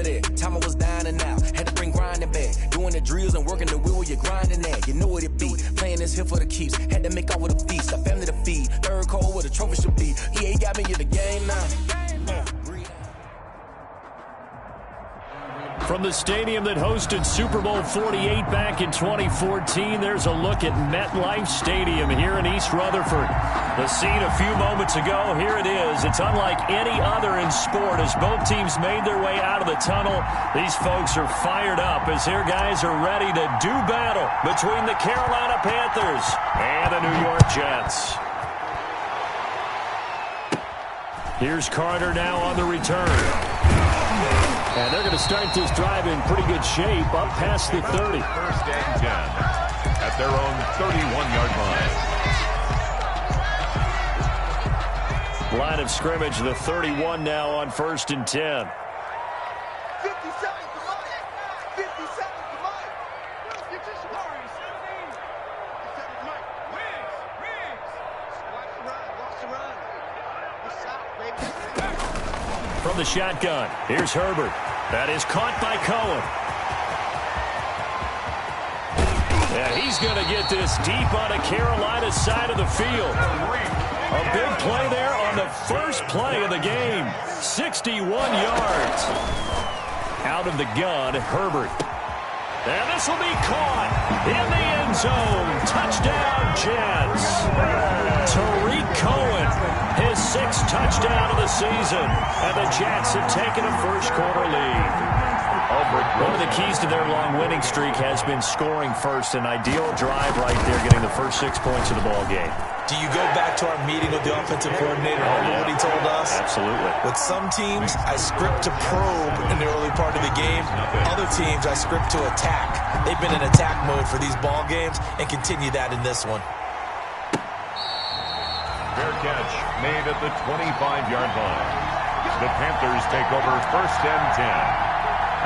that. Time I was down and out. Had to bring grinding back. Doing the drills and working the wheel where you're grinding at. You know what it be. Playing this here for the keeps. Had to make out with a feast. A family to feed. Third cold where the trophy should be. EA got me in the game now. From the stadium that hosted Super Bowl 48 back in 2014, there's a look at MetLife Stadium here in East Rutherford. The scene a few moments ago, here it is. It's unlike any other in sport as both teams made their way out of the tunnel. These folks are fired up as their guys are ready to do battle between the Carolina Panthers and the New York Jets. Here's Carter now on the return. And they're going to start this drive in pretty good shape up past the 30. First and 10 at their own 31-yard line. Line of scrimmage, the 31 now on 1st and 10. 50 seconds to Mike. 50 seconds to Mike. Get your stories. 17 seconds, Mike. Riggs. Watch the run. What's out, baby? From the shotgun, here's Herbert. That is caught by Cohen. Yeah, he's going to get this deep on a Carolina side of the field. A big play there on the first play of the game. 61 yards. Out of the gun, Herbert. And this will be caught in the end zone. Touchdown, Jets. Tariq Cohen, his 6th touchdown of the season. And the Jets have taken a first-quarter lead. One of the keys to their long winning streak has been scoring first. An ideal drive right there, getting the first 6 points of the ball game. Do you go back to our meeting with the offensive coordinator? Remember what he told us? Absolutely. With some teams, I script to probe in the early part of the game. Other teams, I script to attack. They've been in attack mode for these ball games and continue that in this one. Fair catch made at the 25-yard line. The Panthers take over 1st and 10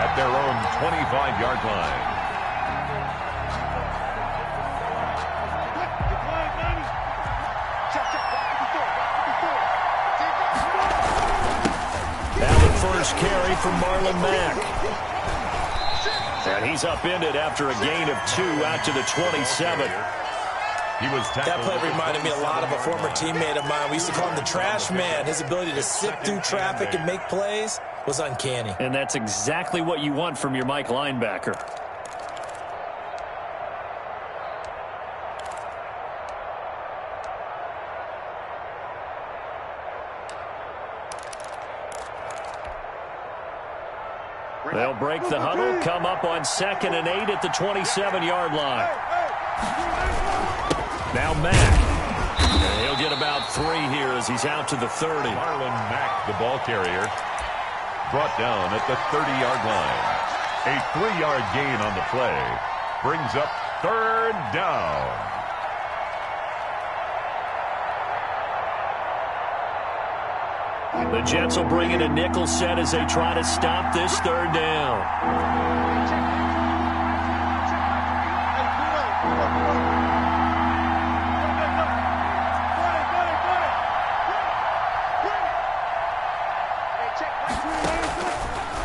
at their own 25-yard line. First carry from Marlon Mack. And he's upended after a gain of 2 out to the 27. That play reminded me a lot of a former teammate of mine. We used to call him the trash man. His ability to sift through traffic and make plays was uncanny. And that's exactly what you want from your Mike linebacker. They'll break the huddle, come up on 2nd and 8 at the 27-yard line. Now Mack. And he'll get about 3 here as he's out to the 30. Marlon Mack, the ball carrier, brought down at the 30-yard line. A 3-yard gain on the play brings up 3rd down. The Jets will bring in a nickel set as they try to stop this 3rd down.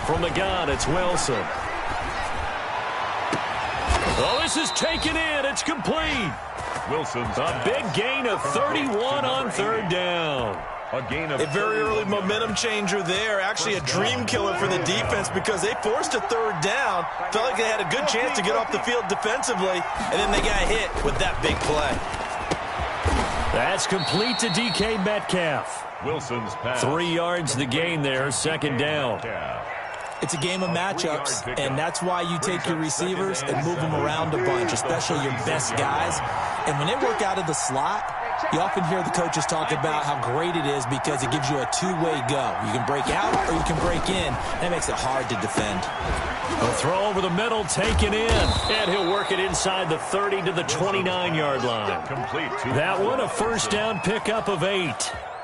From the gun, it's Wilson. Oh, this is taken in. It's complete. Wilson's a big gain of 31 on 3rd down. A very early momentum changer there. Actually a dream killer for the defense because they forced a 3rd down. Felt like they had a good chance to get off the field defensively, and then they got hit with that big play. That's complete to DK Metcalf. Wilson's pass. 3 yards the gain there, 2nd down. It's a game of matchups, and that's why you take your receivers and move them around a bunch, especially your best guys. And when they work out of the slot, you often hear the coaches talk about how great it is because it gives you a two-way go. You can break out or you can break in. That makes it hard to defend. A throw over the middle, taken in. And he'll work it inside the 30 to the 29-yard line. Complete. That one, a 1st down pickup of 8.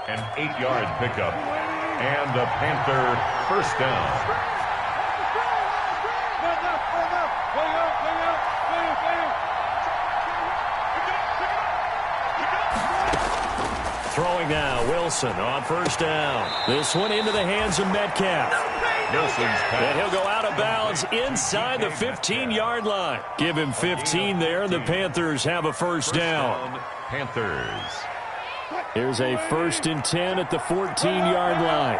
An 8-yard pickup. And a Panther 1st down. Throwing now, Wilson on 1st down. This one into the hands of Metcalf. And he'll go out of bounds inside the 15-yard line. Give him 15 there, and the Panthers have a first down. Panthers. Here's a 1st and 10 at the 14-yard line.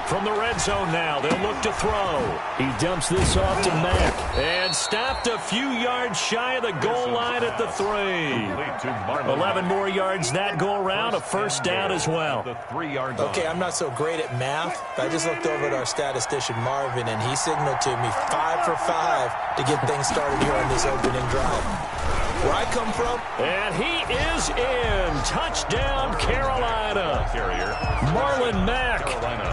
From the red zone now, they'll look to throw. He dumps this off to Mack. And stopped a few yards shy of the goal line at the 3. 11 more yards that go around, a first down as well. Okay, I'm not so great at math, but I just looked over at our statistician Marvin, and he signaled to me 5 for 5 to get things started here on this opening drive. Where I come from. And he is in. Touchdown, Carolina. Marlon Mack,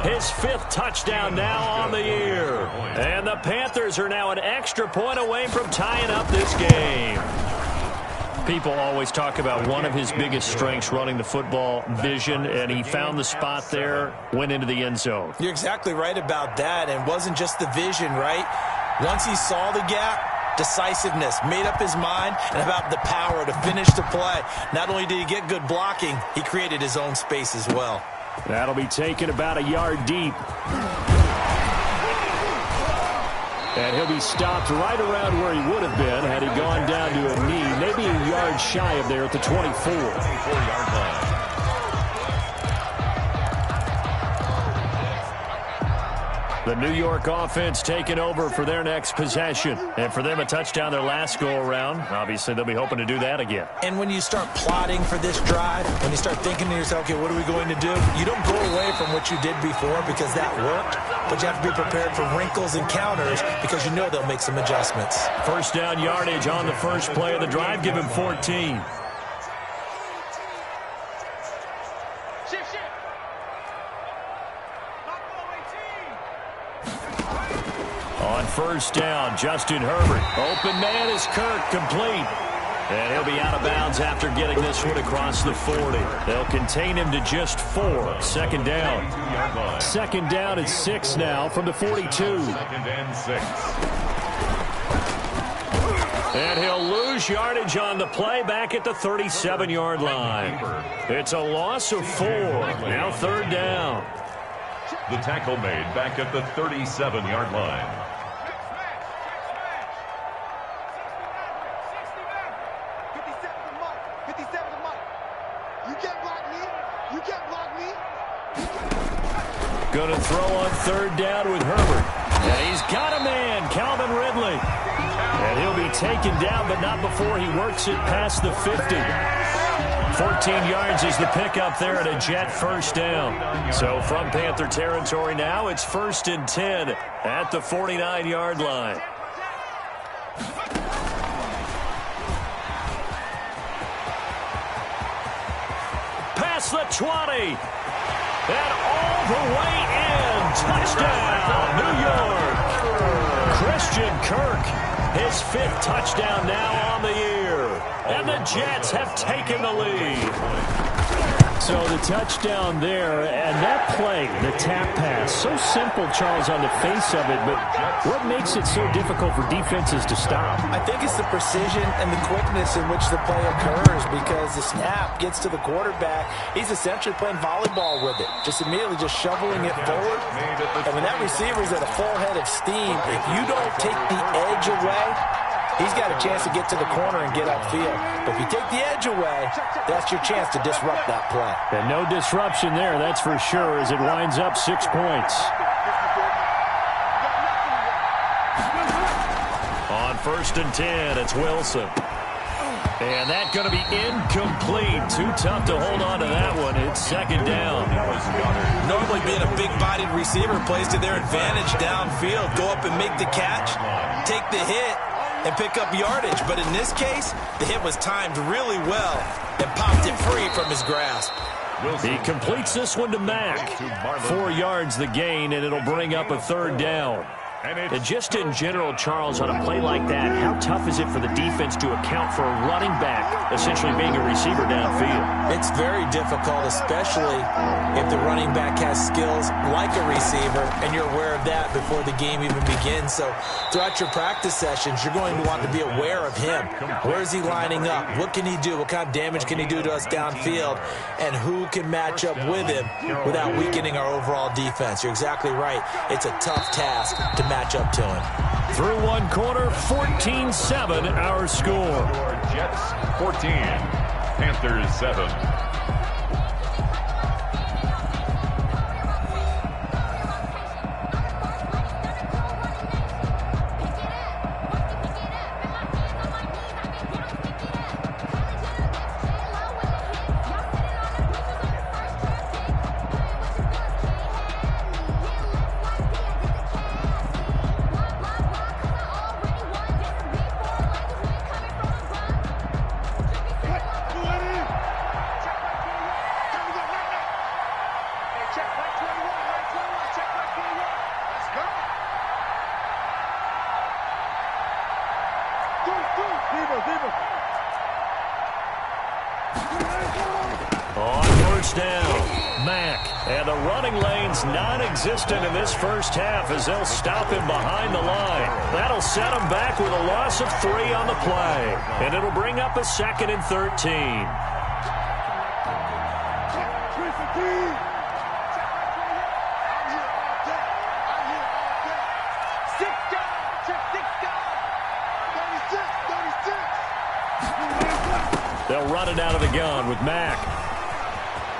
his 5th touchdown now on the year. And the Panthers are now an extra point away from tying up this game. People always talk about one of his biggest strengths running the football, vision, and he found the spot there, went into the end zone. You're exactly right about that, and it wasn't just the vision, right? Once he saw the gap, decisiveness, made up his mind, and about the power to finish the play. Not only did he get good blocking, he created his own space as well. That'll be taken about a yard deep. And he'll be stopped right around where he would have been had he gone down to a knee, maybe a yard shy of there at the 24-yard line. The New York offense taking over for their next possession. And for them, a touchdown their last go-around. Obviously, they'll be hoping to do that again. And when you start plotting for this drive, when you start thinking to yourself, okay, what are we going to do? You don't go away from what you did before because that worked, but you have to be prepared for wrinkles and counters because you know they'll make some adjustments. First down yardage on the first play of the drive. Give him 14. On first down, Justin Herbert. Open man is Kirk, complete. And he'll be out of bounds after getting this one across the 40. They'll contain him to just 4. Second down. Second down and 6 now from the 42. 2nd and 6. And he'll lose yardage on the play back at the 37-yard line. It's a loss of 4. Now 3rd down. The tackle made back at the 37-yard line. Going to throw on 3rd down with Herbert. And he's got a man, Calvin Ridley. And he'll be taken down, but not before he works it past the 50. 14 yards is the pickup there at a Jet first down. So from Panther territory now, it's 1st and 10 at the 49-yard line. Past the 20. And all the way in. Touchdown, New York. Christian Kirk, his 5th touchdown now on the year. And the Jets have taken the lead. So the touchdown there, and that play, the tap pass, so simple, Charles, on the face of it, but what makes it so difficult for defenses to stop? I think it's the precision and the quickness in which the play occurs because the snap gets to the quarterback. He's essentially playing volleyball with it, just immediately just shoveling it forward. And when that receiver's at a full head of steam, if you don't take the edge away, he's got a chance to get to the corner and get upfield. But if you take the edge away, that's your chance to disrupt that play. And no disruption there, that's for sure, as it winds up 6 points. On 1st and 10, it's Wilson. And that's going to be incomplete. Too tough to hold on to that one. It's 2nd down. Normally being a big-bodied receiver plays to their advantage downfield. Go up and make the catch, take the hit, and pick up yardage. But in this case, the hit was timed really well and popped it free from his grasp. He completes this one to Mack. 4 yards the gain, and it'll bring up a 3rd down. And just in general, Charles, on a play like that, how tough is it for the defense to account for a running back essentially being a receiver downfield? It's very difficult, especially if the running back has skills like a receiver, and you're aware of that before the game even begins. So throughout your practice sessions, you're going to want to be aware of him. Where is he lining up? What can he do? What kind of damage can he do to us downfield? And who can match up with him without weakening our overall defense? You're exactly right. It's a tough task to match up to him. Through one quarter, 14-7 our score. Jets 14, Panthers 7. On first down, Mack. And the running lane's non-existent in this first half as they'll stop him behind the line. That'll set him back with a loss of 3 on the play. And it'll bring up a 2nd and 13. They'll run it out of the gun with Mack.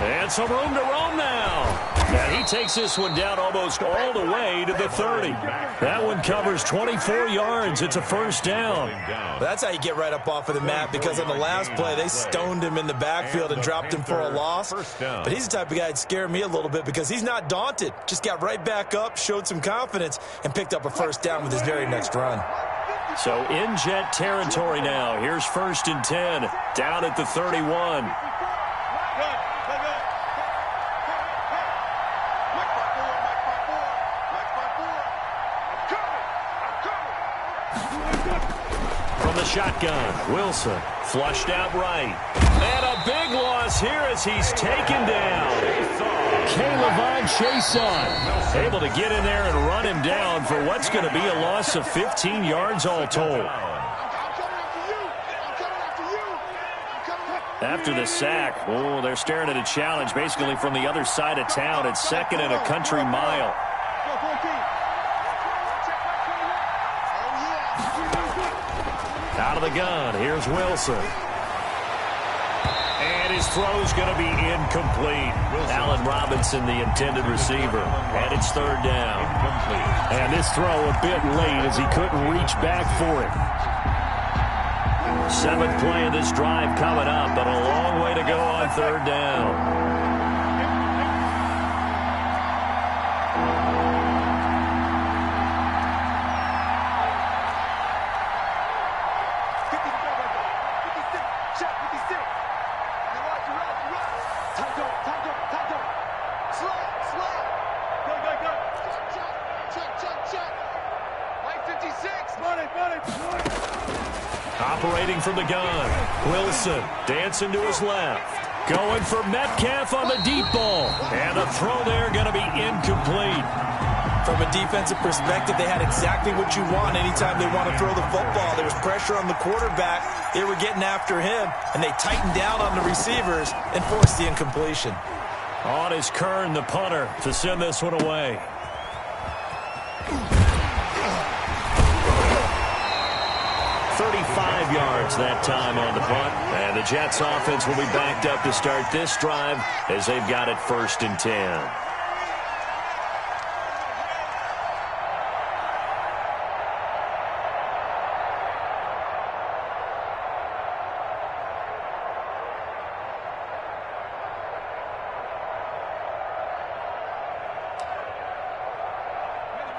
And some room to roam now. And he takes this one down almost all the way to the 30. That one covers 24 yards. It's a first down. Well, that's how you get right up off of the mat, because on the last play, they stoned him in the backfield and dropped him for a loss. But he's the type of guy that scared me a little bit because he's not daunted. Just got right back up, showed some confidence, and picked up a first down with his very next run. So in Jet territory now. Here's 1st and 10, down at the 31. From the shotgun, Wilson flushed out right. And a big loss here as he's taken down. K'Lavon Chason able to get in there and run him down for what's going to be a loss of 15 yards all told. After the sack, oh, they're staring at a challenge basically from the other side of town. It's 2nd and a country mile. Out of the gun, here's Wilson. And his throw's going to be incomplete. Allen Robinson, the intended receiver. And it's 3rd down. And this throw a bit late as he couldn't reach back for it. 7th play of this drive coming up, but a long way to go on 3rd down. Operating from the gun, Wilson dancing to his left. Going for Metcalf on the deep ball. And the throw there going to be incomplete. From a defensive perspective, they had exactly what you want anytime they want to throw the football. There was pressure on the quarterback. They were getting after him, and they tightened down on the receivers and forced the incompletion. On is Kern, the punter, to send this one away. Yards that time on the punt. And the Jets offense will be backed up to start this drive as they've got it 1st and 10.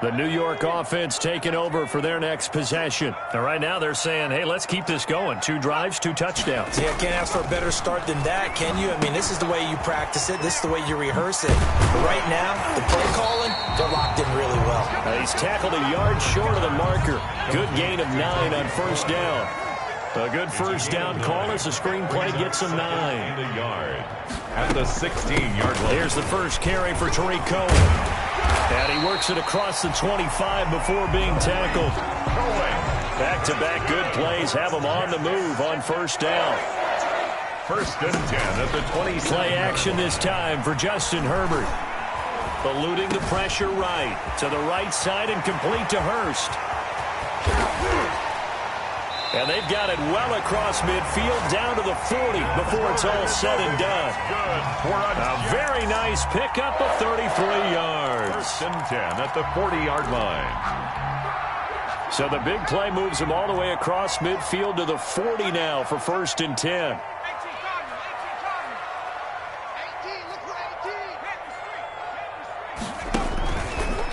The New York offense taking over for their next possession. And right now they're saying, hey, let's keep this going. 2 drives, 2 touchdowns. Yeah, can't ask for a better start than that, can you? I mean, this is the way you practice it. This is the way you rehearse it. But right now, the play calling, they're locked in really well. He's tackled a yard short of the marker. Good gain of 9 on first down. A good first down call as the screen play gets him 9. A yard at the 16-yard line. Here's the first carry for Tariq Cohen. And he works it across the 25 before being tackled. Back-to-back good plays have him on the move on first down. First and 10 at the 20. Play action this time for Justin Herbert. Eluding the pressure right. To the right side and complete to Hurst. And they've got it well across midfield down to the 40 before it's all said and done. A very nice pickup of 33 yards. First and 10 at the 40-yard line. So the big play moves him all the way across midfield to the 40 now for first and 10.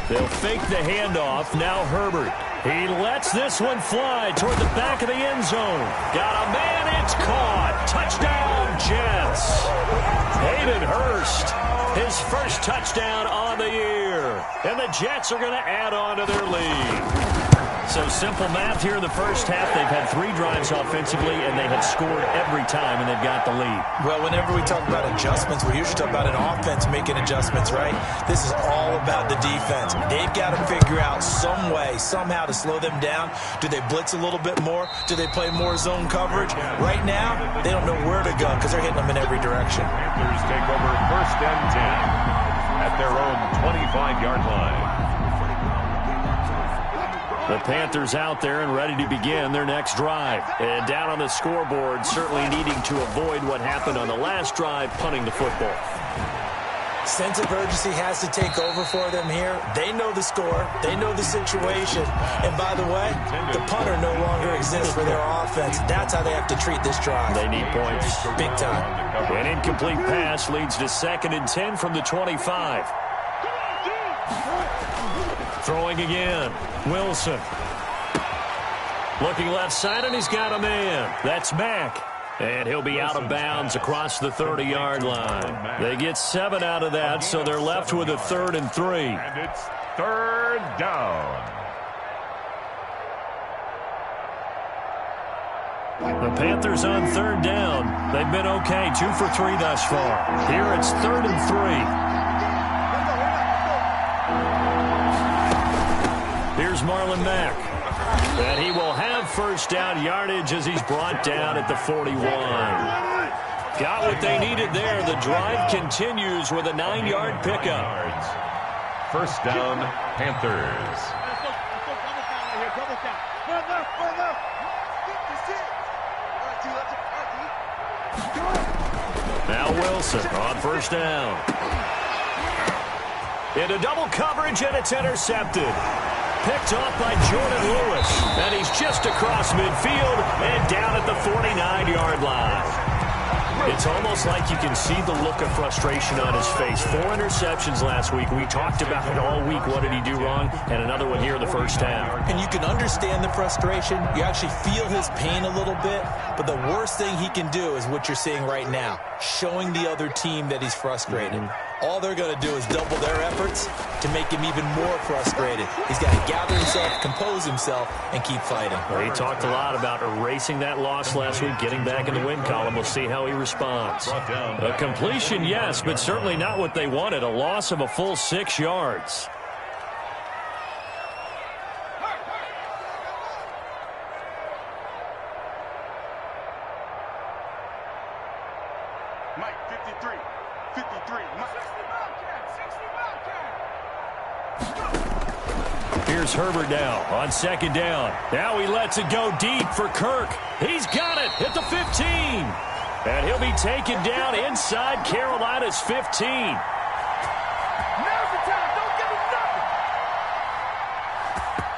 They'll fake the handoff. Now Herbert. He lets this one fly toward the back of the end zone. Got a man. It's caught. Touchdown, Jets. Hayden Hurst. His first touchdown on the year. And the Jets are going to add on to their lead. So simple math here in the first half. They've had 3 drives offensively, and they have scored every time, and they've got the lead. Well, whenever we talk about adjustments, we usually talk about an offense making adjustments, right? This is all about the defense. They've got to figure out some way, somehow to slow them down. Do they blitz a little bit more? Do they play more zone coverage? Right now, they don't know where to go because they're hitting them in every direction. Panthers take over first and 10 at their own 25-yard line. The Panthers out there and ready to begin their next drive. And down on the scoreboard, certainly needing to avoid what happened on the last drive, punting the football. Sense of urgency has to take over for them here. They know the score. They know the situation. And by the way, the punter no longer exists for their offense. That's how they have to treat this drive. They need points. Big time. An incomplete pass leads to second and 10 from the 25. Throwing again. Wilson. Looking left side, and he's got a man. That's Mack. And he'll be out of bounds across the 30-yard line. They get 7 out of that, so they're left with a 3rd and 3. And it's 3rd down. The Panthers on 3rd down. They've been okay, 2 for 3 thus far. Here it's 3rd and 3. Here's Marlon Mack. And he will have first down yardage as he's brought down at the 41. Got what they needed there. The drive continues with a 9-yard pickup. First down, Panthers. Now Wilson on first down. Into double coverage, and it's intercepted. Picked off by Jordan Lewis. And he's just across midfield and down at the 49-yard line. It's almost like you can see the look of frustration on his face. 4 interceptions last week. We talked about it all week. What did he do wrong? And another one here in the first half. And you can understand the frustration. You actually feel his pain a little bit. But the worst thing he can do is what you're seeing right now, showing the other team that he's frustrated. All they're going to do is double their efforts to make him even more frustrated. He's got to gather himself, compose himself, and keep fighting. Well, he talked a lot about erasing that loss last week, getting back in the win column. We'll see how he responds. A completion, yes, but certainly not what they wanted. A loss of a full 6 yards. Mike, 53. 53. Here's Herbert now on second down. Now he lets it go deep for Kirk. He's got it at the 15. And he'll be taken down inside Carolina's 15. Now's the time. Don't give him nothing.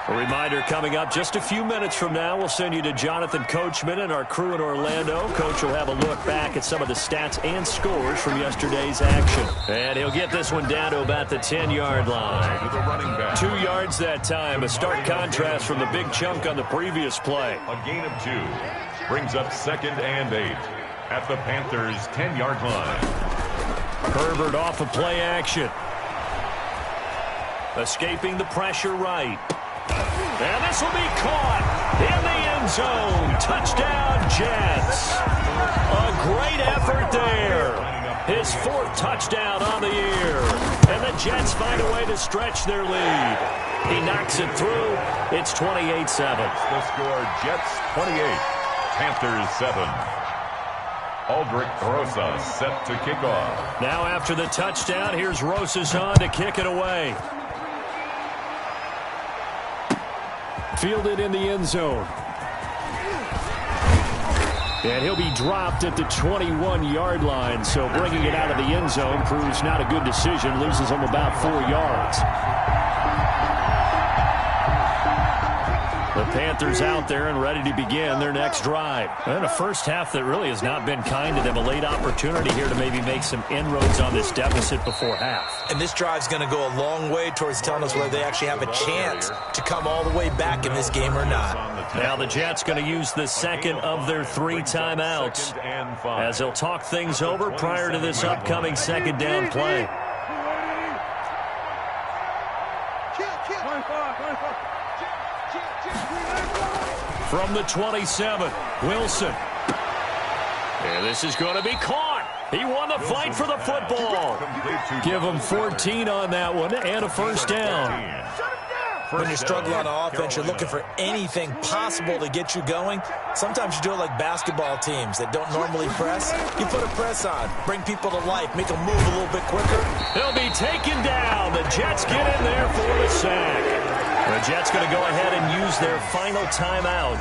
A reminder coming up just a few minutes from now, we'll send you to Jonathan Coachman and our crew in Orlando. Coach will have a look back at some of the stats and scores from yesterday's action. And he'll get this one down to about the 10-yard line. 2 yards that time, a stark contrast from the big chunk on the previous play. A gain of 2 brings up 2nd and 8 at the Panthers' 10-yard line. Herbert off of play action. Escaping the pressure right. And this will be caught in the end zone. Touchdown, Jets. A great effort there. His 4th touchdown on the year. And the Jets find a way to stretch their lead. He knocks it through. It's 28-7. The score, Jets 28, Panthers 7. Aldrich Rosas set to kick off. Now after the touchdown, here's Rosas on to kick it away. Fielded in the end zone. And he'll be dropped at the 21-yard line. So bringing it out of the end zone proves not a good decision. Loses him about 4 yards. The Panthers out there and ready to begin their next drive. And a first half that really has not been kind to them. A late opportunity here to maybe make some inroads on this deficit before half. And this drive's going to go a long way towards telling us whether they actually have a chance to come all the way back in this game or not. Now the Jets going to use the 2nd of their 3 timeouts as they'll talk things over prior to this upcoming 2nd down play. From the 27, Wilson. And this is going to be caught. He won the fight for the football. Give him 14 on that one and a first down. When you're struggling on offense, you're looking for anything possible to get you going. Sometimes you do it like basketball teams that don't normally press. You put a press on, bring people to life, make them move a little bit quicker. He'll be taken down. The Jets get in there for the sack. The Jets going to go ahead and use their final timeout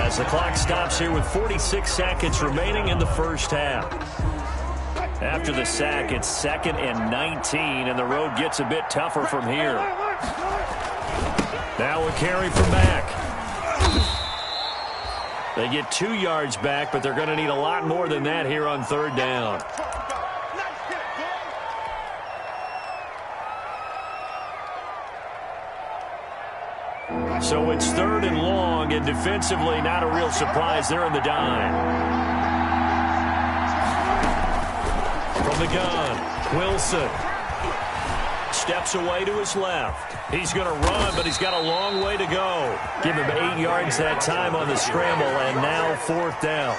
as the clock stops here with 46 seconds remaining in the first half. After the sack, it's 2nd and 19, and the road gets a bit tougher from here. Now a carry from Mack. They get 2 yards back, but they're going to need a lot more than that here on 3rd down. So it's 3rd and long, and defensively not a real surprise there in the dime. From the gun, Wilson steps away to his left. He's going to run, but he's got a long way to go. Give him 8 yards that time on the scramble, and now 4th down.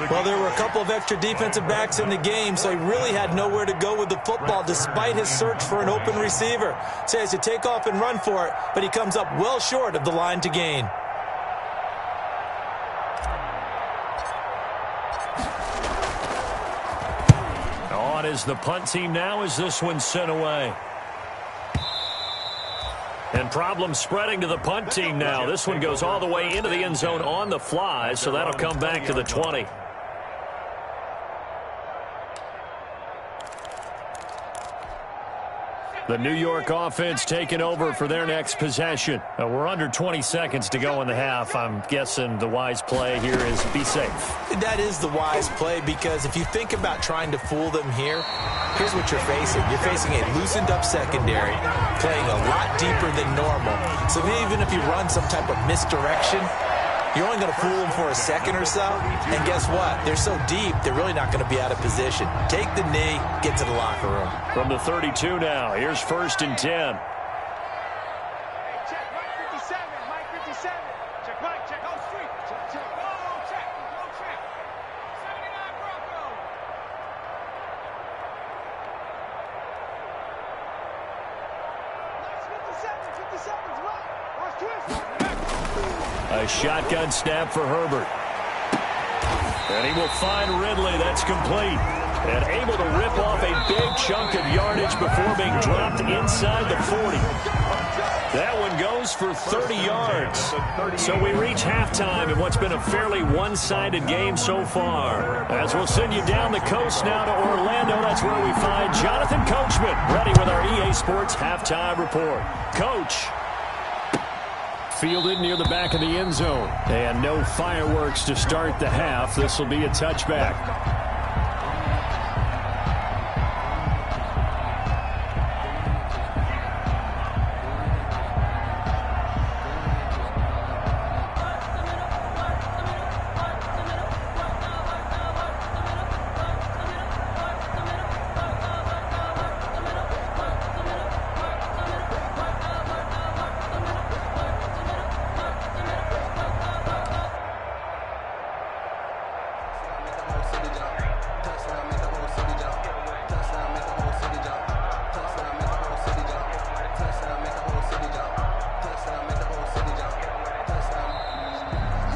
Well, there were a couple of extra defensive backs in the game, so he really had nowhere to go with the football despite his search for an open receiver. So he has to take off and run for it, but he comes up well short of the line to gain. On is the punt team now as this one's sent away. And problems spreading to the punt team now. This one goes all the way into the end zone on the fly, so that'll come back to the 20. The New York offense taking over for their next possession. We're under 20 seconds to go in the half. I'm guessing the wise play here is be safe. That is the wise play, because if you think about trying to fool them here, here's what you're facing. You're facing a loosened up secondary, playing a lot deeper than normal. So even if you run some type of misdirection, you're only going to fool them for a second or so. And guess what? They're so deep, they're really not going to be out of position. Take the knee, get to the locker room. From the 32 now, here's 1st and 10. Check, Mike 57, Mike 57. Check, Mike, check, oh, street. Check, check, oh, check, oh, check. 79 Broncos. Nice, 57's right. Watch twist. A shotgun snap for Herbert. And he will find Ridley. That's complete. And able to rip off a big chunk of yardage before being dropped inside the 40. That one goes for 30 yards. So we reach halftime in what's been a fairly one-sided game so far. As we'll send you down the coast now to Orlando, that's where we find Jonathan Coachman, ready with our EA Sports Halftime Report. Coach. fielded near the back of the end zone. And no fireworks to start the half. This will be a touchback.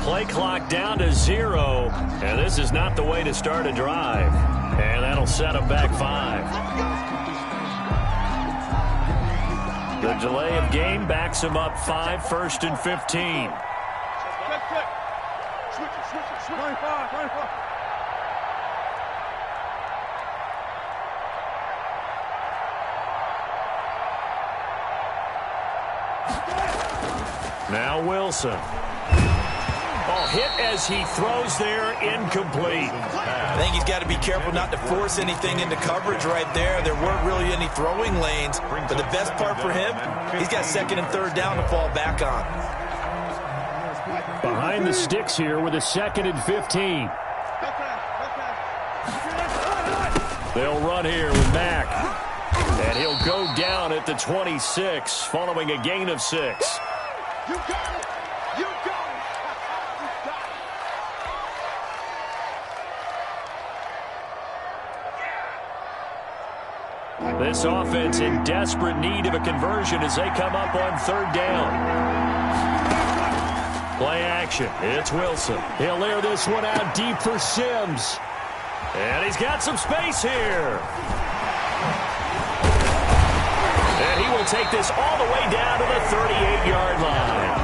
Play clock down to 0, and this is not the way to start a drive. And that'll set them back 5. The delay of game backs them up 5, 1st and 15. Switch it. 25. Now Wilson. Hit as he throws there, incomplete. I think he's got to be careful not to force anything into coverage right there. There weren't really any throwing lanes, but the best part for him, he's got 2nd and 3rd down to fall back on. Behind the sticks here with a 2nd and 15. They'll run here with Mack. And he'll go down at the 26 following a gain of 6. You got it. This offense in desperate need of a conversion as they come up on 3rd down. Play action. It's Wilson. He'll air this one out deep for Sims. And he's got some space here. And he will take this all the way down to the 38-yard line.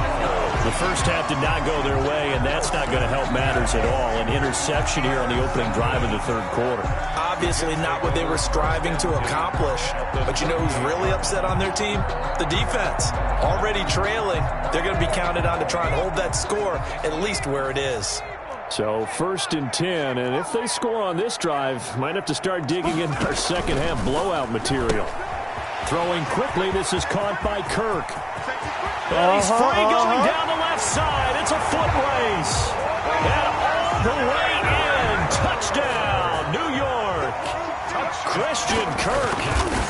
The first half did not go their way, and that's not going to help matters at all. An interception here on the opening drive of the 3rd quarter. Obviously not what they were striving to accomplish. But you know who's really upset on their team? The defense. Already trailing. They're going to be counted on to try and hold that score at least where it is. So 1st and 10, and if they score on this drive, might have to start digging in our second half blowout material. Throwing quickly, this is caught by Kirk. And he's free going down the left side. It's a foot race. And all the way in. Touchdown, New York. Christian Kirk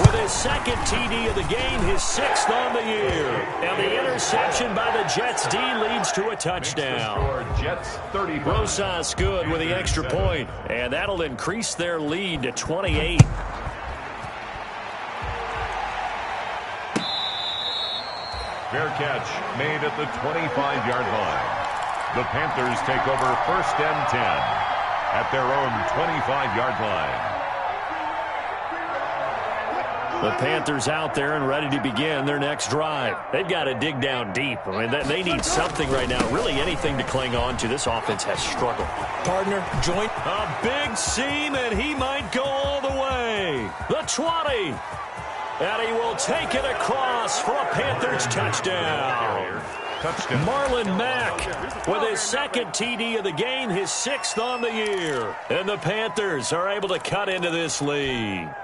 with his 2nd TD of the game, his 6th on the year. And the interception by the Jets D leads to a touchdown. Rosas good with the extra point, and that'll increase their lead to 28. Fair catch made at the 25-yard line. The Panthers take over 1st and 10 at their own 25-yard line. The Panthers out there and ready to begin their next drive. They've got to dig down deep. I mean, they need something right now, really anything to cling on to. This offense has struggled. Partner, joint. A big seam, and he might go all the way. The 20. And he will take it across for a Panthers touchdown. Marlon Mack with his 2nd TD of the game, his 6th on the year. And the Panthers are able to cut into this lead.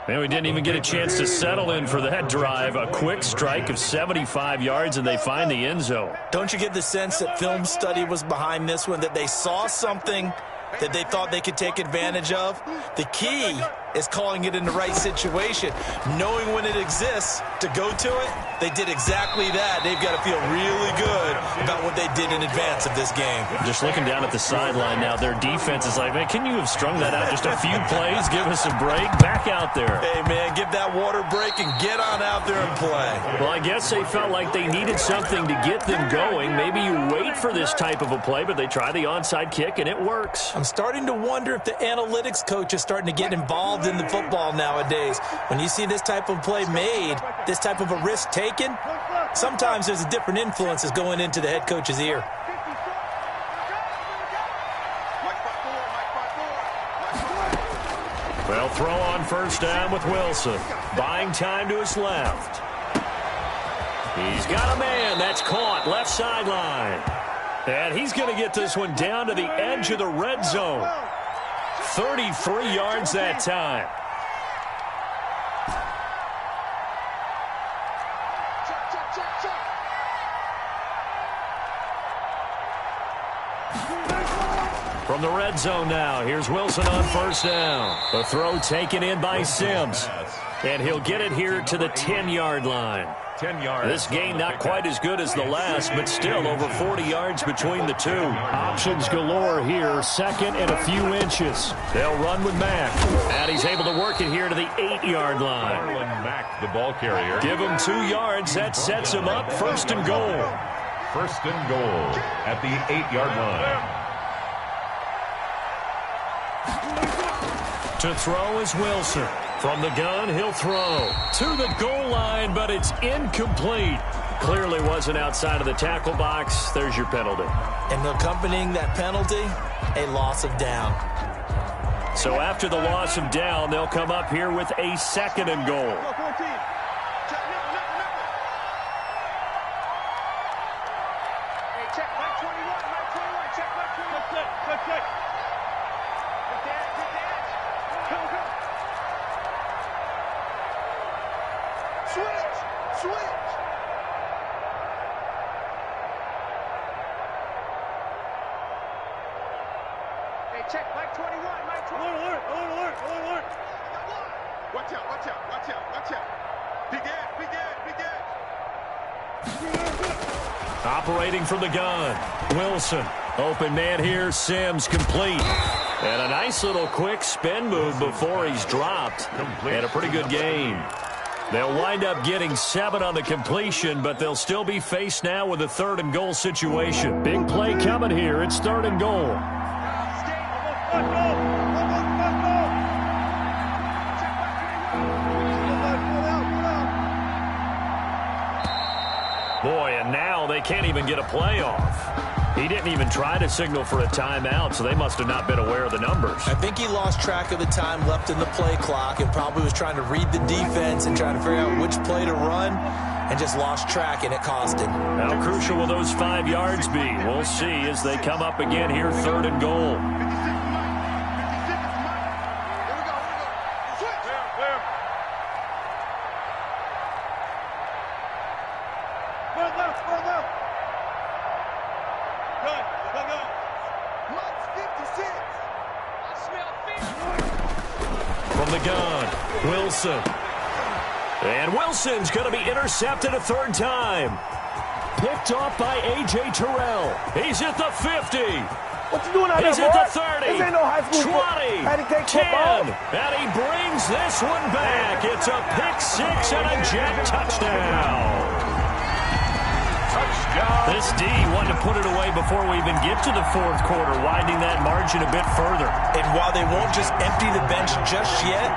And we didn't even get a chance to settle in for that drive. A quick strike of 75 yards, and they find the end zone. Don't you get the sense that film study was behind this one, that they saw something that they thought they could take advantage of? The key is calling it in the right situation, knowing when it exists to go to it. They did exactly that. They've got to feel really good about what they did in advance of this game. Just looking down at the sideline now, their defense is like, man, can you have strung that out just a few plays? Give us a break. Back out there. Hey, man, give that water break and get on out there and play. Well, I guess they felt like they needed something to get them going. Maybe you wait for this type of a play, but they try the onside kick, and it works. I'm starting to wonder if the analytics coach is starting to get involved in the football nowadays. When you see this type of play made, this type of a risk taken, sometimes there's a different influences going into the head coach's ear. Well, throw on 1st down with Wilson. Buying time to his left. He's got a man. That's caught. Left sideline. And he's going to get this one down to the edge of the red zone. 33 yards that time. From the red zone now, here's Wilson on first down. The throw taken in by Sims. And he'll get it here to the 10-yard line. 10 yards. This game not quite as good as the last, but still over 40 yards between the two. Options galore here, second and a few inches. They'll run with Mack. And he's able to work it here to the 8-yard line. Marlon Mack, the ball carrier. Give him 2 yards. That sets him up first and goal. First and goal at the 8-yard line. To throw is Wilson. From the gun, he'll throw to the goal line, but it's incomplete. Clearly wasn't outside of the tackle box. There's your penalty. And accompanying that penalty, a loss of down. So after the loss of down, they'll come up here with a second and goal. Operating from the gun, Wilson. Open man here, Sims complete. And a nice little quick spin move before he's dropped. And a pretty good game. They'll wind up getting 7 on the completion, but they'll still be faced now with a 3rd and goal situation. Big play coming here. It's 3rd and goal. Boy, and now they can't even get a play off. He didn't even try to signal for a timeout, so they must have not been aware of the numbers. I think he lost track of the time left in the play clock and probably was trying to read the defense and trying to figure out which play to run and just lost track, and it cost him. How crucial will those 5 yards be? We'll see as they come up again here, 3rd and goal. From the gun, Wilson. And Wilson's going to be intercepted a 3rd time. Picked off by A.J. Terrell. He's at the 50. What you doing out there, He's at the 30. This ain't no high school 20. 10. And he brings this one back. It's a pick 6 and a jet touchdown. This D wanted to put it away before we even get to the 4th quarter, widening that margin a bit further. And while they won't just empty the bench just yet,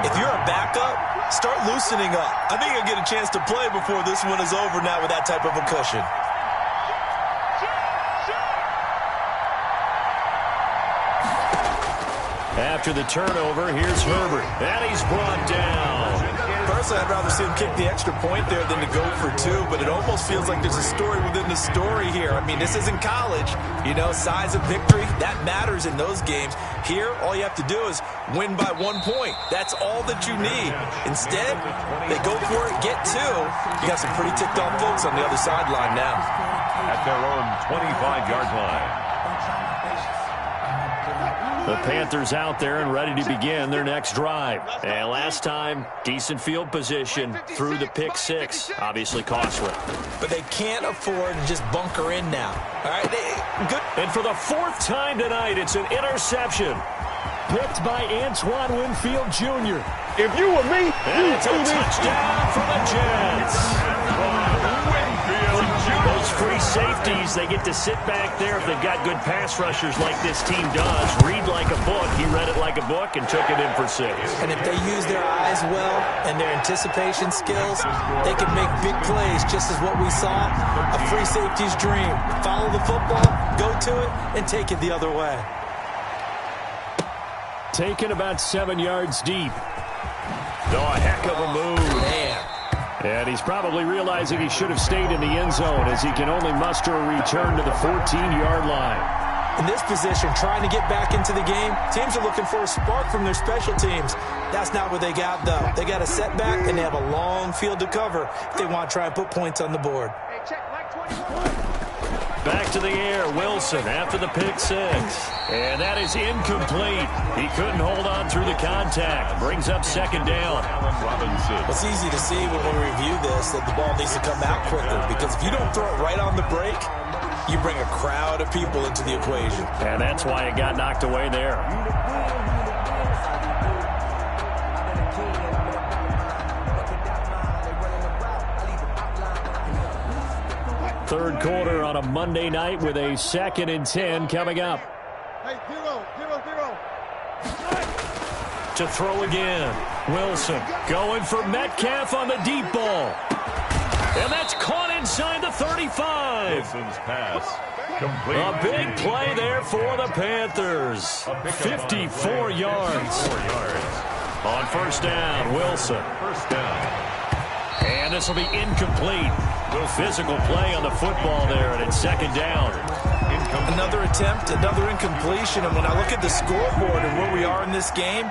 if you're a backup, start loosening up. I think you'll get a chance to play before this one is over now with that type of a cushion. After the turnover, here's Herbert. And he's brought down. Personally, I'd rather see him kick the extra point there than to go for 2, but it almost feels like there's a story within the story here. I mean, this isn't college. You know, size of victory, that matters in those games. Here, all you have to do is win by 1 point. That's all that you need. Instead, they go for it, get 2. You got some pretty ticked off folks on the other sideline now. At their own 25-yard line. The Panthers out there and ready to begin their next drive. And last time, decent field position through the pick 6. Obviously costly. But they can't afford to just bunker in now. All right, good. And for the 4th time tonight, it's an interception. Picked by Antoine Winfield Jr. If you were me, and it's a touchdown for the Jets. Those free safeties, they get to sit back there if they've got good pass rushers like this team does. Read like a book. He read it like a book and took it in for 6. And if they use their eyes well and their anticipation skills, they can make big plays, just as what we saw. A free safety's dream. Follow the football, go to it, and take it the other way. Taken about 7 yards deep. Oh, a heck of a move. Man. And he's probably realizing he should have stayed in the end zone as he can only muster a return to the 14-yard line. In this position, trying to get back into the game, teams are looking for a spark from their special teams. That's not what they got, though. They got a setback, and they have a long field to cover if they want to try and put points on the board. Hey, check, Mike 21. Back to the air, Wilson after the pick six. And that is incomplete. He couldn't hold on through the contact. Brings up second down. It's easy to see when we review this that the ball needs to come out quicker, because if you don't throw it right on the break, you bring a crowd of people into the equation. And that's why it got knocked away there. Third quarter on a Monday night with a 2nd and 10 coming up. Hey, 0, 0, 0. To throw again. Wilson going for Metcalf on the deep ball. And that's caught inside the 35. Wilson's pass complete. A big play there for the Panthers. 54 yards. On first down, Wilson. First down. And this will be incomplete. Physical play on the football there, and it's second down. Another attempt, another incompletion, and when I look at the scoreboard and where we are in this game,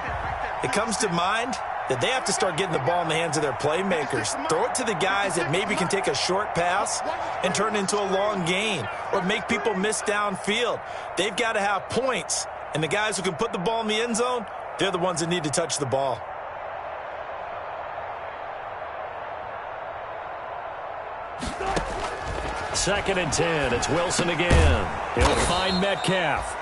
it comes to mind that they have to start getting the ball in the hands of their playmakers. Throw it to the guys that maybe can take a short pass and turn it into a long gain or make people miss downfield. They've got to have points, and the guys who can put the ball in the end zone, they're the ones that need to touch the ball. Second and 10. It's Wilson again. He'll find Metcalf.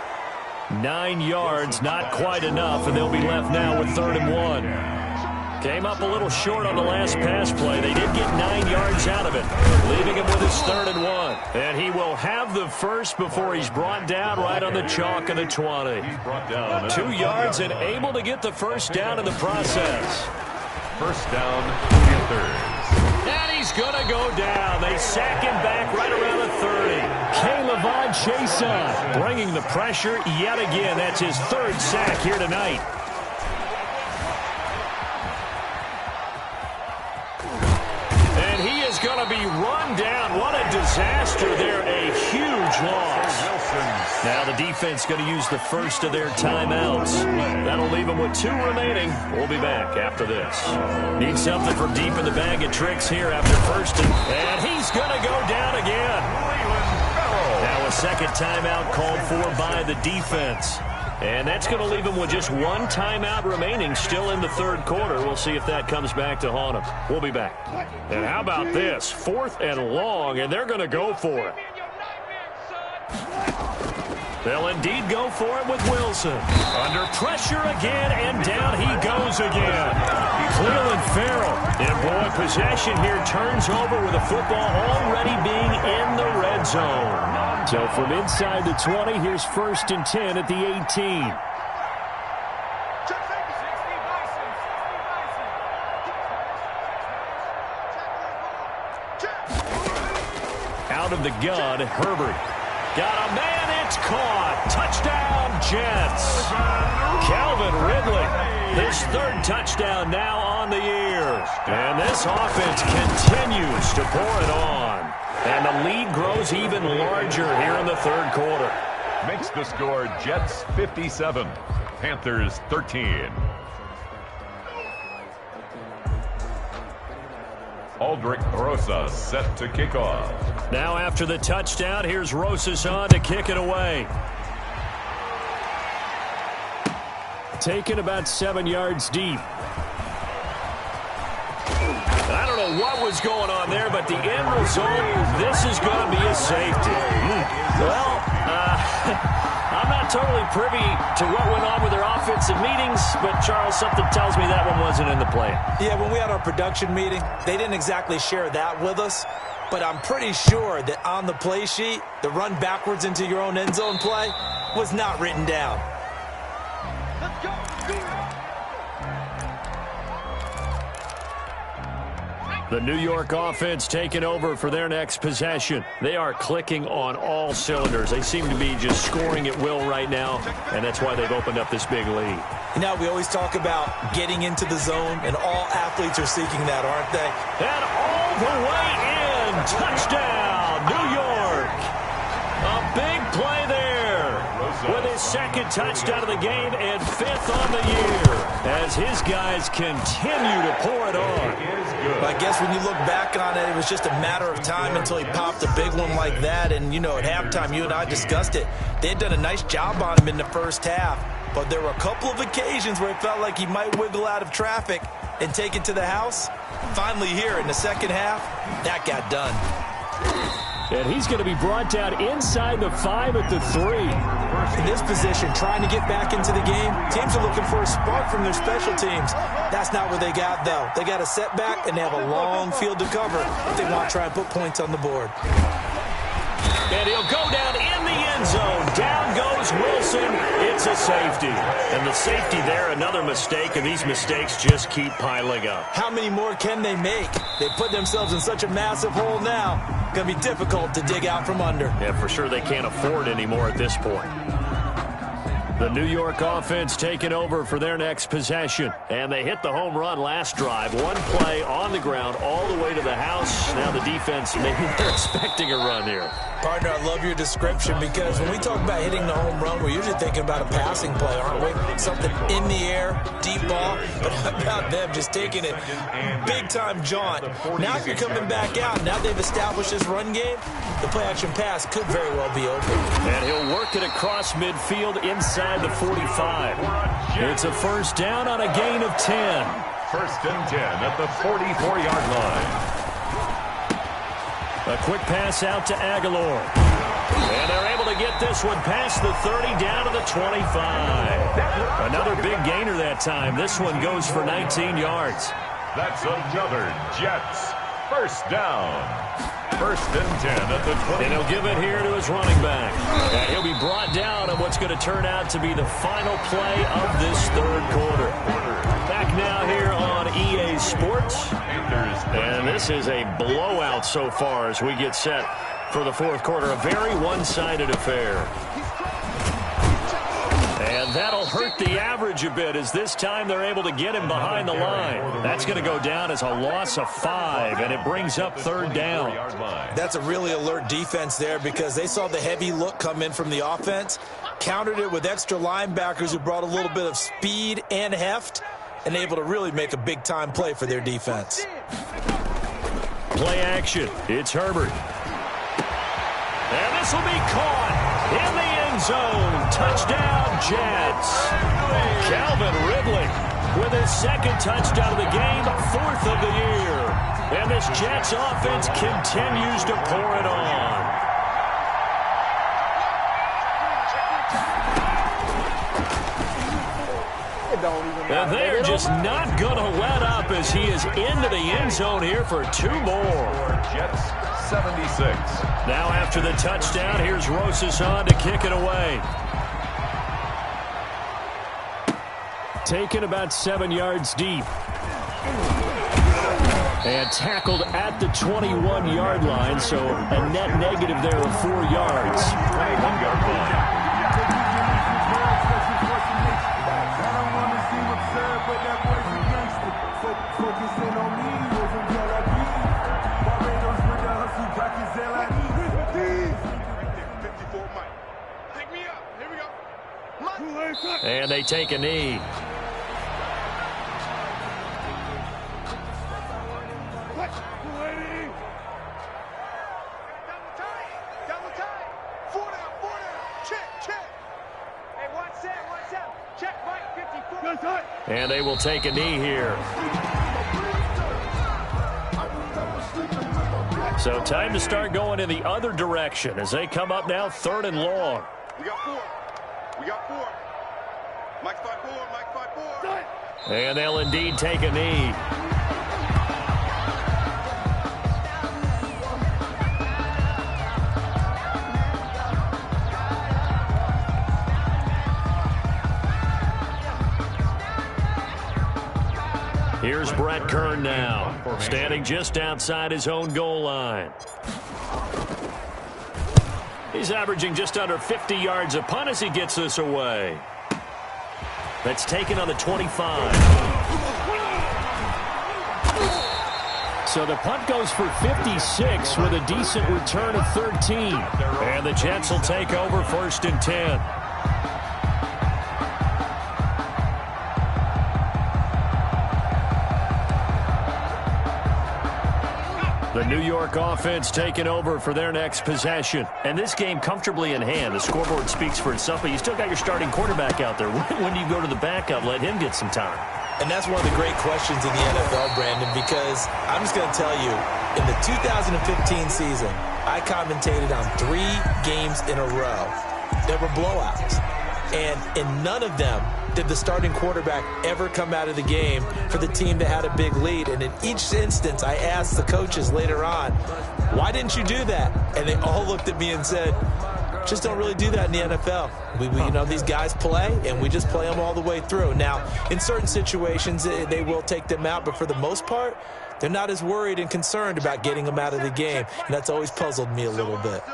9 yards, not quite enough, and they'll be left now with 3rd and 1. Came up a little short on the last pass play. They did get 9 yards out of it, leaving him with his 3rd and 1. And he will have the first before he's brought down right on the chalk of the 20. 2 yards and able to get the first down in the process. First down, Panthers. And he's going to go down. They sack him back right around the 30. K'Lavon Chaisson bringing the pressure yet again. That's his 3rd sack here tonight. And he is going to be run down. What a disaster there. A huge loss. Now the defense going to use the first of their timeouts. That'll leave them with 2 remaining. We'll be back after this. Need something from deep in the bag of tricks here after first. And he's going to go down again. Now a second timeout called for by the defense. And that's going to leave him with just 1 timeout remaining still in the 3rd quarter. We'll see if that comes back to haunt him. We'll be back. And how about this? 4th and long, and they're going to go for it. They'll indeed go for it with Wilson. Under pressure again, and down he goes again. Cleveland Farrell. And boy, possession here turns over with the football already being in the red zone. So from inside the 20, here's 1st and 10 at the 18. Out of the gun, Herbert. Got a man, it's caught. Touchdown, Jets. Calvin Ridley, his 3rd touchdown now on the year. And this offense continues to pour it on. And the lead grows even larger here in the 3rd quarter. Makes the score Jets 57, Panthers 13. Aldrich Rosas set to kick off. Now after the touchdown, here's Rosas on to kick it away. Taken about 7 yards deep. I don't know what was going on there, but the end result, this is going to be a safety. Well, I'm not totally privy to what went on with their offensive meetings, but Charles, something tells me that one wasn't in the plan. Yeah, when we had our production meeting, they didn't exactly share that with us, but I'm pretty sure that on the play sheet, the run backwards into your own end zone play was not written down. Let's go. The New York offense taking over for their next possession. They are clicking on all cylinders. They seem to be just scoring at will right now, and that's why they've opened up this big lead. You know, we always talk about getting into the zone, and all athletes are seeking that, aren't they? And all the way in. Touchdown, New York. A big play there with his second touchdown of the game and 5th on the year as his guys continue to pour it on. I guess when you look back on it, it was just a matter of time until he popped a big one like that. And, you know, at halftime, you and I discussed it. They had done a nice job on him in the first half. But there were a couple of occasions where it felt like he might wiggle out of traffic and take it to the house. Finally here in the second half, that got done. And he's going to be brought down inside the 5 at the 3. In this position, trying to get back into the game, teams are looking for a spark from their special teams. That's not what they got, though. They got a setback, and they have a long field to cover if they want to try and put points on the board. And he'll go down in the end zone. Down goes Wilson. It's a safety. And the safety there, another mistake, and these mistakes just keep piling up. How many more can they make? They put themselves in such a massive hole now. Going to be difficult to dig out from under. Yeah, for sure they can't afford any more at this point. The New York offense taking over for their next possession. And they hit the home run last drive. One play on the ground all the way to the house. Now the defense, maybe they're expecting a run here. Partner, I love your description because when we talk about hitting the home run, we're usually thinking about a passing play, aren't we? Something in the air, deep ball. But how about them just taking it big-time jaunt? Now if you're coming back out, now they've established this run game, the play-action pass could very well be open. And he'll work it across midfield inside the 45. It's a first down on a gain of 10. First and 10 at the 44-yard line. A quick pass out to Aguilar. And they're able to get this one past the 30 down to the 25. Another big gainer that time. This one goes for 19 yards. That's another Jets first down. First and 10 at the 20. And he'll give it here to his running back. And he'll be brought down on what's going to turn out to be the final play of this third quarter. Back now here on EA Sports. And this is a blowout so far as we get set for the fourth quarter. A very one-sided affair. And that'll hurt the average a bit as this time they're able to get him behind the line. That's going to go down as a loss of 5, and it brings up third down. That's a really alert defense there because they saw the heavy look come in from the offense, countered it with extra linebackers who brought a little bit of speed and heft, and able to really make a big-time play for their defense. Play action. It's Herbert. And this will be caught in the end zone. Touchdown, Jets. Calvin Ridley with his second touchdown of the game, 4th of the year. And this Jets offense continues to pour it on. And they're just not going to let up as he is into the end zone here for 2 more. Jets 76. Now after the touchdown, here's Rosas to kick it away. Taken about 7 yards deep. And tackled at the 21-yard line, so a net negative there of 4 yards. 21-yard line. And they take a knee. And they will take a knee here. So time to start going in the other direction as they come up now 3rd and long. We got 4. We got 4. Mike 5-4. Mike 5-4. And they'll indeed take a knee. Here's Brett Kern now, standing just outside his own goal line. He's averaging just under 50 yards a punt as he gets this away. That's taken on the 25. So the punt goes for 56 with a decent return of 13. And the Jets will take over 1st and 10. The New York offense taking over for their next possession. And this game comfortably in hand. The scoreboard speaks for itself, but you still got your starting quarterback out there. When do you go to the backup, let him get some time? And that's one of the great questions in the NFL, Brandon, because I'm just going to tell you, in the 2015 season, I commentated on 3 games in a row that were blowouts. And in none of them did the starting quarterback ever come out of the game for the team that had a big lead. And in each instance, I asked the coaches later on, why didn't you do that? And they all looked at me and said, just don't really do that in the NFL. You know, these guys play, and we just play them all the way through. Now, in certain situations, they will take them out, but for the most part, they're not as worried and concerned about getting them out of the game. And that's always puzzled me a little bit.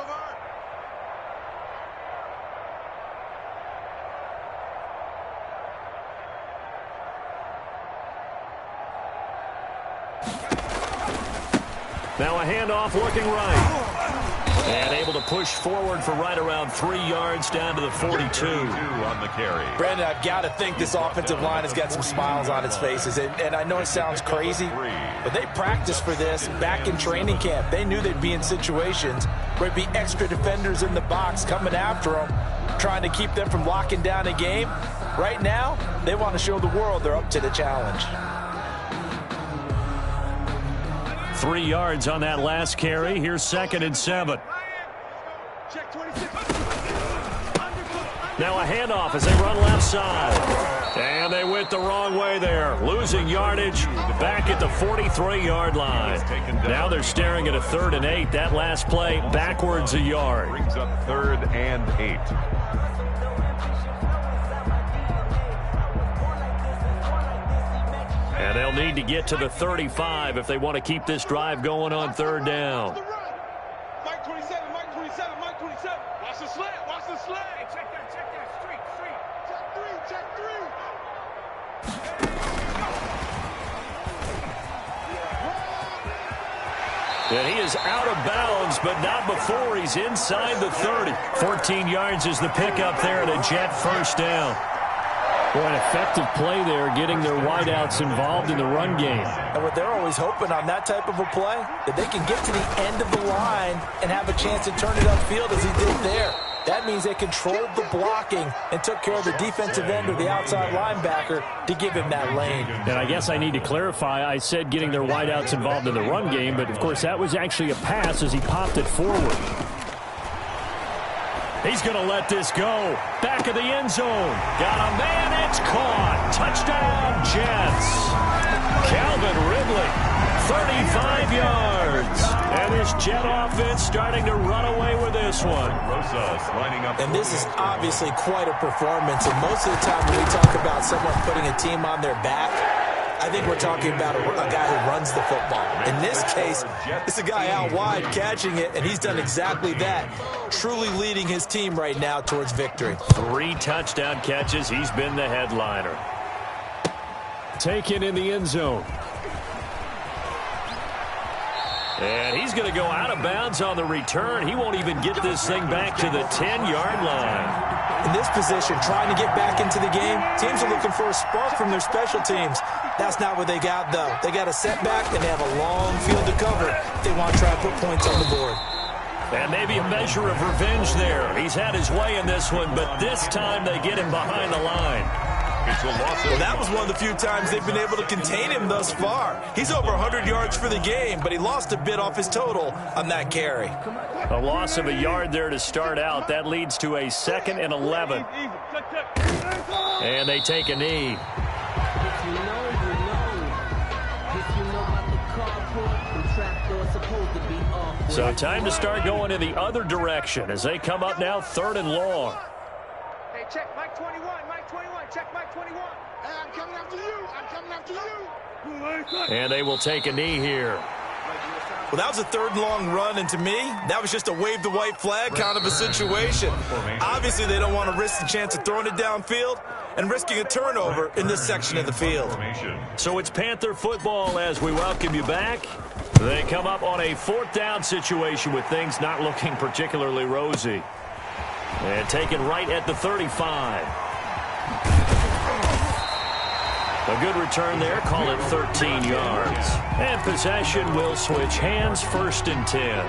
Now a handoff looking right. And able to push forward for right around 3 yards down to the 42. On the carry. Brandon, I've got to think this offensive line has got some smiles on its faces. And I know it sounds crazy, but they practiced for this back in training camp. They knew they'd be in situations where there'd be extra defenders in the box coming after them, trying to keep them from locking down a game. Right now, they want to show the world they're up to the challenge. 3 yards on that last carry. Here's 2nd and 7. Now a handoff as they run left side. And they went the wrong way there. Losing yardage back at the 43-yard line. Now they're staring at a 3rd and 8. That last play backwards a yard. Brings up 3rd and 8. And they'll need to get to the 35 if they want to keep this drive going on 3rd down. Mike 27, Mike 27, Mike 27. Watch the slant, watch the slant. Hey, check that, street. Check 3. And he is out of bounds, but not before he's inside the 30. 14 yards is the pickup there, and a Jet 1st down. Boy, an effective play there, getting their wideouts involved in the run game. And what they're always hoping on that type of a play, that they can get to the end of the line and have a chance to turn it upfield as he did there. That means they controlled the blocking and took care of the defensive end or the outside linebacker to give him that lane. And I guess I need to clarify, I said getting their wideouts involved in the run game, but of course that was actually a pass as he popped it forward. He's going to let this go. Back of the end zone. Got a man. It's caught. Touchdown, Jets. Calvin Ridley, 35 yards. And this Jet offense starting to run away with this one. Rosas lining up. And this is obviously quite a performance. And most of the time when we talk about someone putting a team on their back, I think we're talking about a guy who runs the football. In this case, it's a guy out wide catching it, and he's done exactly that, truly leading his team right now towards victory. 3 touchdown catches. He's been the headliner. Taken in the end zone. And he's going to go out of bounds on the return. He won't even get this thing back to the 10-yard line. In this position, trying to get back into the game, teams are looking for a spark from their special teams. That's not what they got, though. They got a setback, and they have a long field to cover if they want to try to put points on the board. And maybe a measure of revenge there. He's had his way in this one, but this time they get him behind the line. It's a loss of Well, that was one of the few times they've been able to contain him thus far. He's over 100 yards for the game, but he lost a bit off his total on that carry. A loss of a yard there to start out. That leads to a 2nd and 11. And they take a knee. So time to start going in the other direction as they come up now 3rd and long. Hey, check Mike 21, check Mike 21. Hey, I'm coming after you. And they will take a knee here. Well, that was a third and long run, and to me, that was just a wave the white flag kind of a situation. Obviously, they don't want to risk the chance of throwing it downfield and risking a turnover in this section of the field. So it's Panther football as we welcome you back. They come up on a fourth down situation with things not looking particularly rosy. And taken right at the 35. A good return there, call it 13 yards. And possession will switch hands, 1st and 10.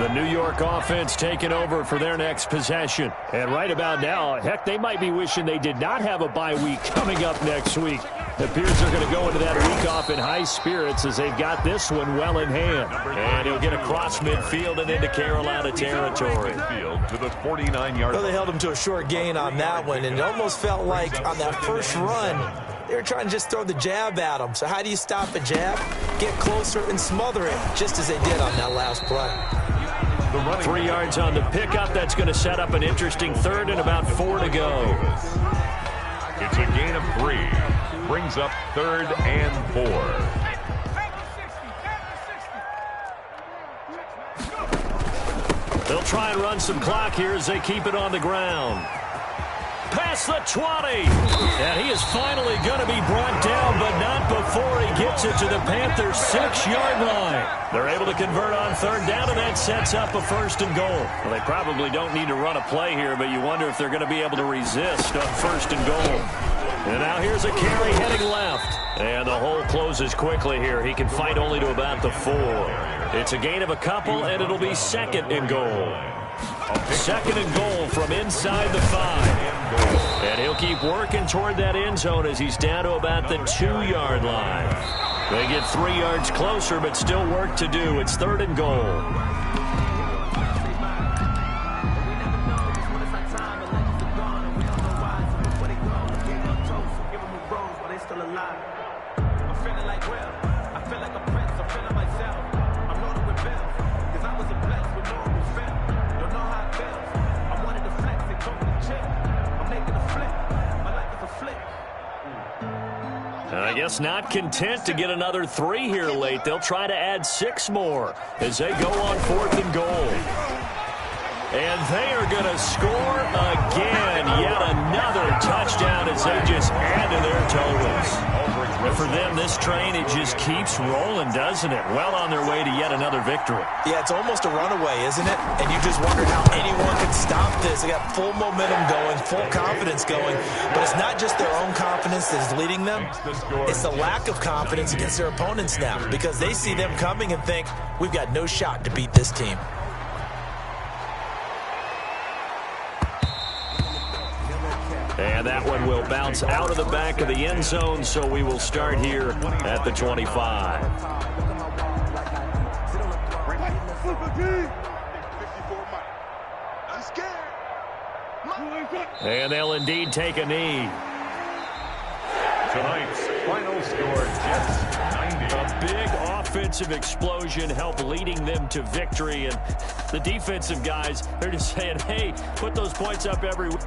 The New York offense taking over for their next possession. And right about now, heck, they might be wishing they did not have a bye week coming up next week. It appears they're going to go into that week off in high spirits as they've got this one well in hand. And he'll get across midfield and into Carolina territory. To the 49-yard. Well, they held him to a short gain on that one, and it almost felt like on that first run, they were trying to just throw the jab at him. So how do you stop a jab? Get closer and smother it, just as they did on that last play. 3 yards on the pickup. That's going to set up an interesting third and about 4 to go. It's a gain of 3. Brings up 3rd and 4. They'll try and run some clock here as they keep it on the ground. Past the 20. And he is finally going to be brought down, but not before he gets it to the Panthers' 6-yard line. They're able to convert on 3rd down, and that sets up a 1st and goal. Well, they probably don't need to run a play here, but you wonder if they're going to be able to resist on 1st and goal. And now here's a carry heading left. And the hole closes quickly here. He can fight only to about the 4. It's a gain of a couple, and it'll be 2nd and goal. 2nd and goal from inside the 5. And he'll keep working toward that end zone as he's down to about the 2-yard line. They get 3 yards closer, but still work to do. It's 3rd and goal. I guess not content to get another 3 here late. They'll try to add 6 more as they go on 4th and goal. And they are going to score again. Yet another touchdown as they just add to their totals. And for them, this train, it just keeps rolling, doesn't it? Well on their way to yet another victory. Yeah, it's almost a runaway, isn't it? And you just wonder how anyone can stop this. They got full momentum going, full confidence going. But it's not just their own confidence that is leading them. It's the lack of confidence against their opponents now, because they see them coming and think, we've got no shot to beat this team. And that one will bounce out of the back of the end zone, so we will start here at the 25. And they'll indeed take a knee. Tonight's final score, Jets 90. A big offensive explosion helped leading them to victory. And the defensive guys, they're just saying, hey, put those points up every week.